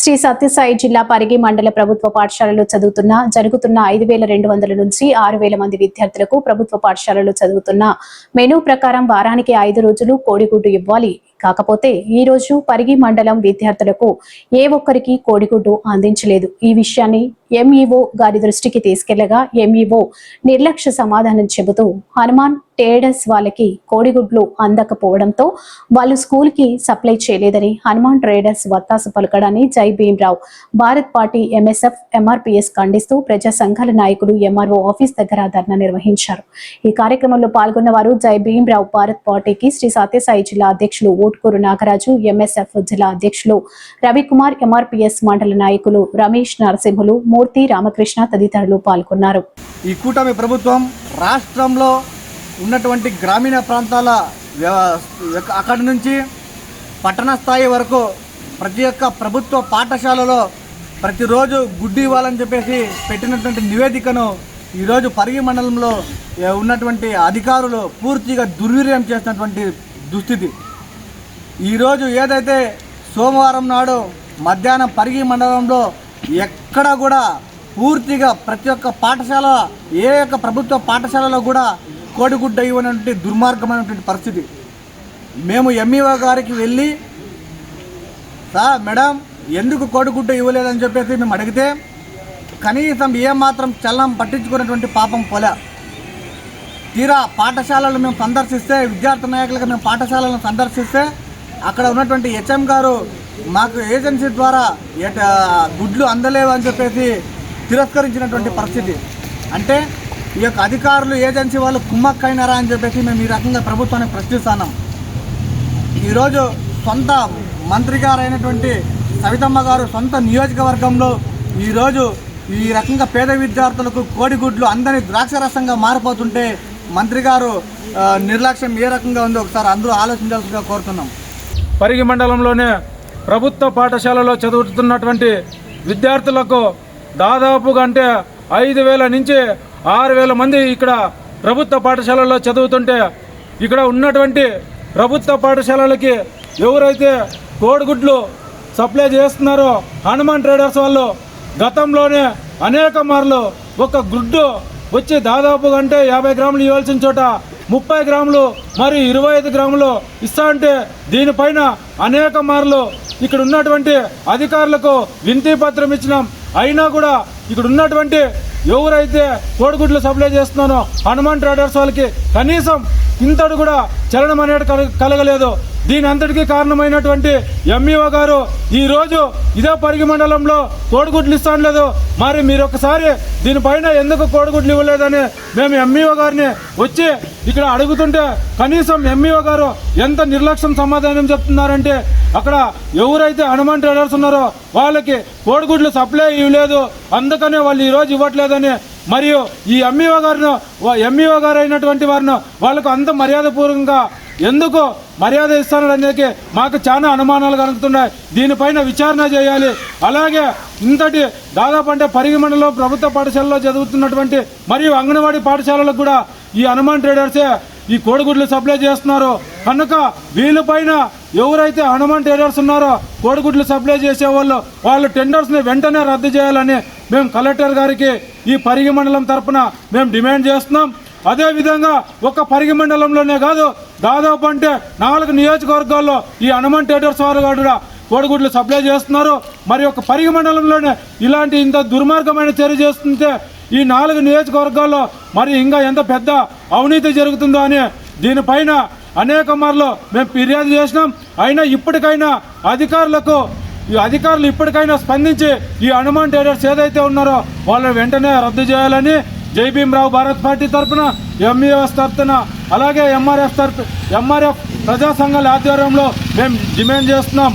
శ్రీ సత్యసాయి జిల్లా పరిగి మండల ప్రభుత్వ పాఠశాలలో జరుగుతున్న 5,200 నుంచి 6,000 మంది విద్యార్థులకు ప్రభుత్వ పాఠశాలలో చదువుతున్న మెనూ ప్రకారం వారానికి 5 రోజులు కోడిగుడ్డు ఇవ్వాలి. కాకపోతే ఈ రోజు పరిగి మండలం విద్యార్థులకు ఏ ఒక్కరికి కోడిగుడ్డు అందించలేదు. ఈ విషయాన్ని ఎంఈఓ గారి దృష్టికి తీసుకెళ్లగా ఎంఈఓ నిర్లక్ష్య సమాధానం చెబుతూ హనుమాన్ ట్రేడర్స్ వాళ్ళకి కోడిగుడ్లు అందకపోవడంతో వాళ్ళు స్కూల్ కి సప్లై చేయలేదని హనుమాన్ ట్రేడర్స్ వత్తాసు పలకడాన్ని జై Bhimrao Bharat party MSF MRPS ఖండిస్తూ ప్రజా సంఘాల నాయకులు ఎంఆర్ఓ ఆఫీస్ దగ్గర ధర్నా నిర్వహించారు. ఈ కార్యక్రమంలో పాల్గొన్న వారు జై భీమ్రావ్ భారత్ పార్టీకి శ్రీ సత్యసాయి జిల్లా అధ్యక్షులు ఊట్కూరు నాగరాజు, ఎంఎస్ఎఫ్ జిల్లా అధ్యక్షులు రవికుమార్, ఎంఆర్పీఎస్ మండల నాయకులు రమేష్ నరసింహులు, మూర్తి రామకృష్ణ తదితరులు పాల్గొన్నారు. ఈ కూటమి ప్రభుత్వం రాష్ట్రంలో ఉన్నటువంటి గ్రామీణ ప్రాంతాల అక్కడి నుంచి పట్టణ స్థాయి వరకు ప్రతి ఒక్క ప్రభుత్వ పాఠశాలలో ప్రతిరోజు గుడ్డు ఇవ్వాలని చెప్పేసి పెట్టినటువంటి నివేదికను ఈరోజు పరిగి మండలంలో ఉన్నటువంటి అధికారులు పూర్తిగా దుర్వినియోగం చేసినటువంటి దుస్థితి. ఈరోజు ఏదైతే సోమవారం నాడు మధ్యాహ్నం పరిగి మండలంలో ఎక్కడ కూడా పూర్తిగా ప్రతి ఒక్క పాఠశాల ఏ యొక్క ప్రభుత్వ పాఠశాలలో కూడా కోడిగుడ్డ ఇవ్వనటువంటి దుర్మార్గమైనటువంటి పరిస్థితి. మేము ఎంఈఓ గారికి వెళ్ళి సార్ మేడం ఎందుకు కోడిగుడ్డ ఇవ్వలేదని చెప్పేసి మేము అడిగితే కనీసం ఏమాత్రం చల్లం పట్టించుకున్నటువంటి పాపం పోలే. తీరా పాఠశాలలు మేము సందర్శిస్తే, విద్యార్థి నాయకులుగా మేము పాఠశాలను సందర్శిస్తే అక్కడ ఉన్నటువంటి హెచ్ఎం గారు మాకు ఏజెన్సీ ద్వారా గుడ్లు అందలేవు అని చెప్పేసి తిరస్కరించినటువంటి పరిస్థితి. అంటే ఈ యొక్క అధికారులు ఏజెన్సీ వాళ్ళు కుమ్మక్కైనారా అని చెప్పేసి మేము ఈ రకంగా ప్రభుత్వాన్ని ప్రశ్నిస్తున్నాం. ఈరోజు సొంత మంత్రి గారు అయినటువంటి సవితమ్మ గారు సొంత నియోజకవర్గంలో ఈరోజు ఈ రకంగా పేద విద్యార్థులకు కోడిగుడ్లు అందని ద్రాక్షరసంగా మారిపోతుంటే మంత్రి గారు నిర్లక్ష్యం ఏ రకంగా ఉందో ఒకసారి అందరూ ఆలోచించాల్సిందిగా కోరుతున్నాం. పరిగి మండలంలోనే ప్రభుత్వ పాఠశాలలో చదువుతున్నటువంటి విద్యార్థులకు దాదాపుగా అంటే 5,000 నుంచి 6,000 మంది ఇక్కడ ప్రభుత్వ పాఠశాలలో చదువుతుంటే ఇక్కడ ఉన్నటువంటి ప్రభుత్వ పాఠశాలలకి ఎవరైతే కోడిగుడ్లు సప్లై చేస్తున్నారో హనుమాన్ ట్రేడర్స్ వాళ్ళు గతంలోనే అనేక మార్లు ఒక గుడ్డు వచ్చి దాదాపుగా అంటే 50 గ్రాములు ఇవ్వాల్సిన చోట 30 గ్రాములు మరి 25 గ్రాములు ఇస్తా అంటే దీనిపైన అనేక మార్లు ఇక్కడ ఉన్నటువంటి అధికారులకు వినతి పత్రం ఇచ్చినాం. అయినా కూడా ఇక్కడ ఉన్నటువంటి ఎవరైతే కోడిగుడ్లు సప్లై చేస్తున్నారో హనుమాన్ ట్రేడర్స్ వాళ్ళకి కనీసం ఇంతటి కూడా చలనం అనేది కలగలేదు. దీని అంతటికీ కారణమైనటువంటి ఎంఈఓ గారు ఈరోజు ఇదే పరిగి మండలంలో కోడిగుడ్లు ఇస్తాను లేదు. మరి మీరు ఒకసారి దీనిపైన ఎందుకు కోడిగుడ్లు ఇవ్వలేదని మేము ఎంఈఓ గారిని వచ్చి ఇక్కడ అడుగుతుంటే కనీసం ఎంఈఓ గారు ఎంత నిర్లక్ష్యం సమాధానం చెప్తున్నారంటే అక్కడ ఎవరైతే హనుమాన్ ట్రేడర్స్ ఉన్నారో వాళ్ళకి కోడిగుడ్లు సప్లై ఇవ్వలేదు, అందుకనే వాళ్ళు ఈరోజు ఇవ్వట్లేదని మరియు ఈ ఎంఈఓ గారు అయినటువంటి వారిని వాళ్ళకు అంత మర్యాదపూర్వకంగా ఎందుకు మర్యాద ఇస్తారనేది మాకు చాలా అనుమానాలు కలుగుతున్నాయి. దీనిపైన విచారణ చేయాలి. అలాగే ఇంతటి దాదాపు అంటే పరిగి మండలంలో ప్రభుత్వ పాఠశాలలో చదువుతున్నటువంటి మరియు అంగన్వాడీ పాఠశాలలకు కూడా ఈ హనుమాన్ ట్రేడర్సే ఈ కోడిగుడ్లు సప్లై చేస్తున్నారు కనుక వీళ్ళపైన ఎవరైతే హనుమాన్ ట్రేడర్స్ ఉన్నారో కోడిగుడ్లు సప్లై చేసే వాళ్ళ టెండర్స్ని వెంటనే రద్దు చేయాలని మేము కలెక్టర్ గారికి ఈ పరిగి మండలం తరఫున మేము డిమాండ్ చేస్తున్నాం. అదేవిధంగా ఒక పరిగి మండలంలోనే కాదు దాదాపు అంటే 4 నియోజకవర్గాల్లో ఈ హనుమాన్ ట్రేడర్స్ వారు కూడా కోడిగుడ్లు సప్లై చేస్తున్నారు. మరి ఒక పరిగి మండలంలోనే ఇలాంటి ఇంత దుర్మార్గమైన చర్య చేస్తుంటే ఈ 4 నియోజకవర్గాల్లో మరి ఇంకా ఎంత పెద్ద అవినీతి జరుగుతుందో అని దీనిపైన అనేక మార్లు మేము ఫిర్యాదు చేసినాం. అయినా ఇప్పటికైనా అధికారులు ఇప్పటికైనా స్పందించి ఈ హనుమాన్ ట్రేడర్స్ ఏదైతే ఉన్నారో వాళ్ళని వెంటనే రద్దు చేయాలని జై భీమ్రావ్ భారత్ పార్టీ తరఫున ఎంఈఎస్ తరఫున అలాగే ఎంఆర్ఎఫ్ ప్రజా సంఘాల ఆధ్వర్యంలో మేము డిమాండ్ చేస్తున్నాం.